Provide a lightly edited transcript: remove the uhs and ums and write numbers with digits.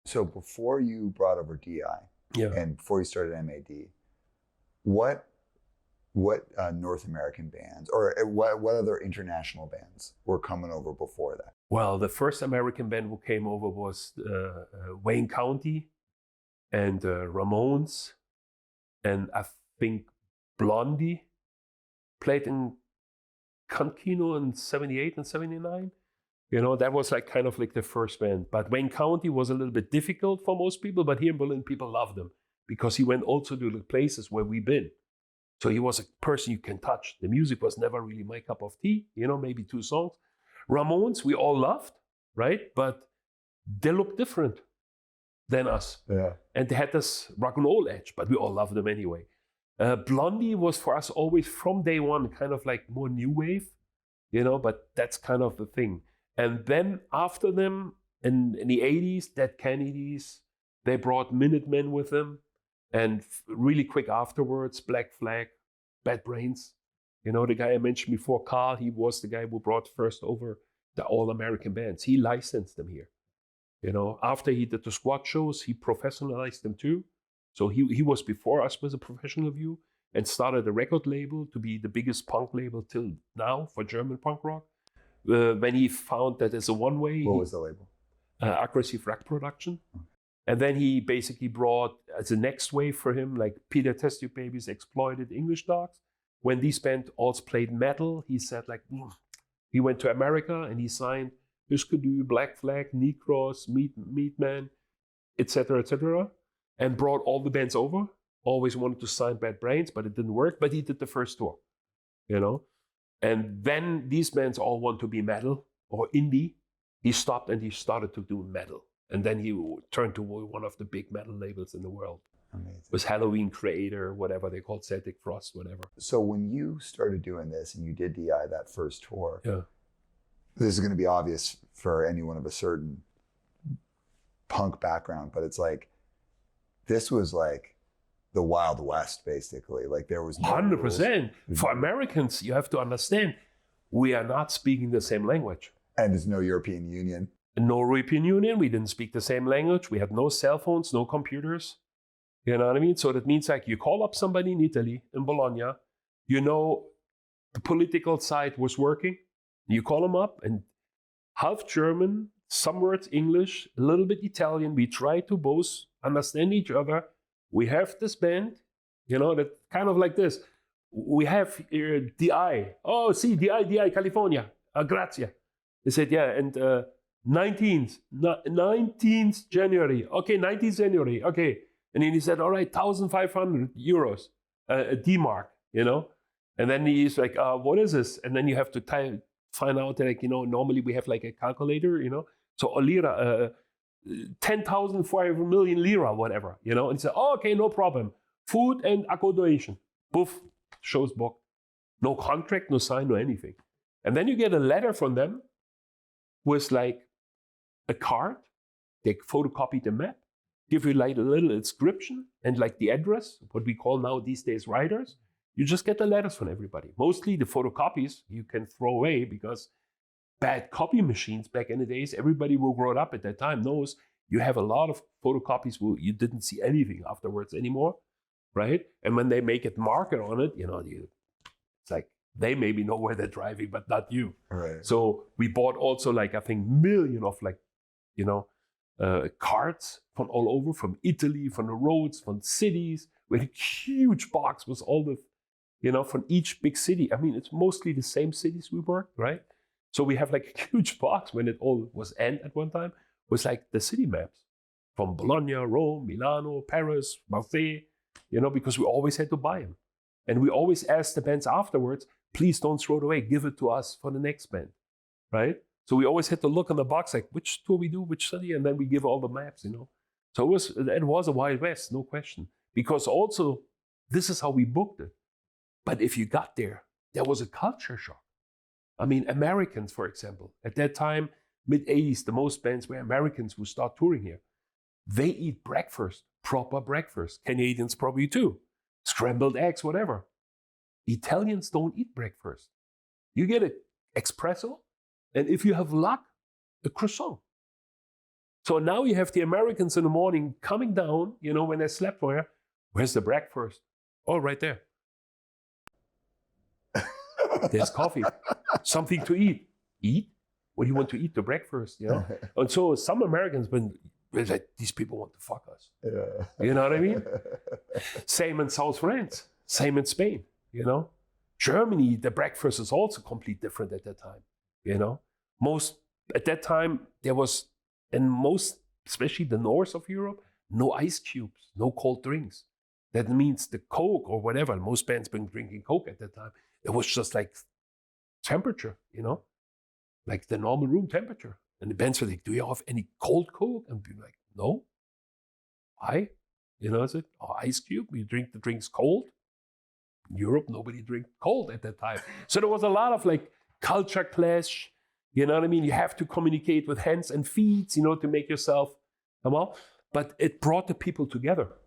So before you brought over DI Yeah. and before you started M.A.D, what North American bands or what other international bands were coming over before that? Well, the first American band who came over was Wayne County and Ramones, and I think Blondie played in Cancino in 78 and 79. That was like kind of like the first band. But Wayne County was a little bit difficult for most people, but here in Berlin, people loved him because he went also to the places where we've been. So he was a person you can touch. The music was never really my cup of tea, maybe 2 songs. Ramones, we all loved, right? But they looked different than us. Yeah. And they had this rock and roll edge, but we all loved them anyway. Blondie was for us always from day one kind of like more new wave, but that's kind of the thing. And then after them, in the 80s, Dead Kennedys, they brought Minutemen with them. And really quick afterwards, Black Flag, Bad Brains. The guy I mentioned before, Carl, he was the guy who brought first over the all-American bands. He licensed them here. After he did the squad shows, he professionalized them too. So he was before us with a professional view and started a record label to be the biggest punk label till now for German punk rock. When he found that as a one-way. What was the label? Aggressive Rack Production. And then he basically brought, as a next wave for him, like Peter Test Tube Babies, Exploited, English Dogs. When these bands also played metal, he said like, he went to America and he signed Huskadu, Black Flag, Necros, Meatman, etc., and brought all the bands over. Always wanted to sign Bad Brains, but it didn't work. But he did the first tour, And then these bands all want to be metal or indie. He stopped and he started to do metal. And then he turned to one of the big metal labels in the world. Amazing. It was Halloween Creator, whatever they called, Celtic Frost, whatever. So when you started doing this and you did DI that first tour, yeah. This is going to be obvious for anyone of a certain punk background, but it's like, this was like the Wild West, basically. Like there was no 100%. rules. For Americans, you have to understand, we are not speaking the same language. And there's no European Union. No European Union, we didn't speak the same language. We had no cell phones, no computers. You know what I mean? So that means like you call up somebody in Italy, in Bologna, the political side was working. You call them up and half German, some words English, a little bit Italian. We try to both understand each other. We have this band, that kind of like this. We have DI. Oh, see, DI, California. Grazie. They said, yeah, and 19th January. Okay, 19th January. Okay. And then he said, all right, 1,500 euros, a D-mark, And then he's like, what is this? And then you have to find out that, normally we have like a calculator, So lira, 10,500 million lira, whatever, And he said, oh, okay, no problem. Food and accommodation. Poof, show's booked. No contract, no sign, no anything. And then you get a letter from them with like a card. They photocopy the map, give you like a little inscription and like the address, what we call now these days writers. You just get the letters from everybody. Mostly the photocopies you can throw away because bad copy machines back in the days, everybody who grew up at that time knows you have a lot of photocopies where you didn't see anything afterwards anymore, right? And when they make it marker on it, it's like they maybe know where they're driving, but not you. Right. So we bought also like, I think, million of like, cards from all over, from Italy, from the roads, from cities, with a huge box with all the, from each big city. I mean, it's mostly the same cities we worked, right? So we have like a huge box when it all was end at one time, was like the city maps from Bologna, Rome, Milano, Paris, Marseille, because we always had to buy them. And we always asked the bands afterwards, please don't throw it away, give it to us for the next band, right? So we always had to look on the box, like which tour we do, which city, and then we give all the maps, So it was a Wild West, no question. Because also, this is how we booked it. But if you got there was a culture shock. I mean, Americans, for example, at that time, mid-80s, the most bands were Americans who start touring here. They eat breakfast, proper breakfast. Canadians probably too. Scrambled eggs, whatever. Italians don't eat breakfast. You get an espresso, and if you have luck, a croissant. So now you have the Americans in the morning coming down, you know, when they slept there. Where's the breakfast? Oh, right there. There's coffee. Something to eat. Eat? What do you want to eat? The breakfast, you know? And so some Americans been like, these people want to fuck us. Yeah. You know what I mean? Same in South France. Same in Spain, you know? Germany, the breakfast is also completely different at that time, you know? At that time, there was, in most, especially the north of Europe, no ice cubes, no cold drinks. That means the Coke or whatever, most bands been drinking Coke at that time. It was just like temperature, you know? Like the normal room temperature. And the bands were like, do you have any cold Coke? And be like, no. Why? You know, is it ice cube? You drink the drinks cold? In Europe, nobody drank cold at that time. So there was a lot of like culture clash. You know what I mean? You have to communicate with hands and feet, you know, to make yourself come out. But it brought the people together.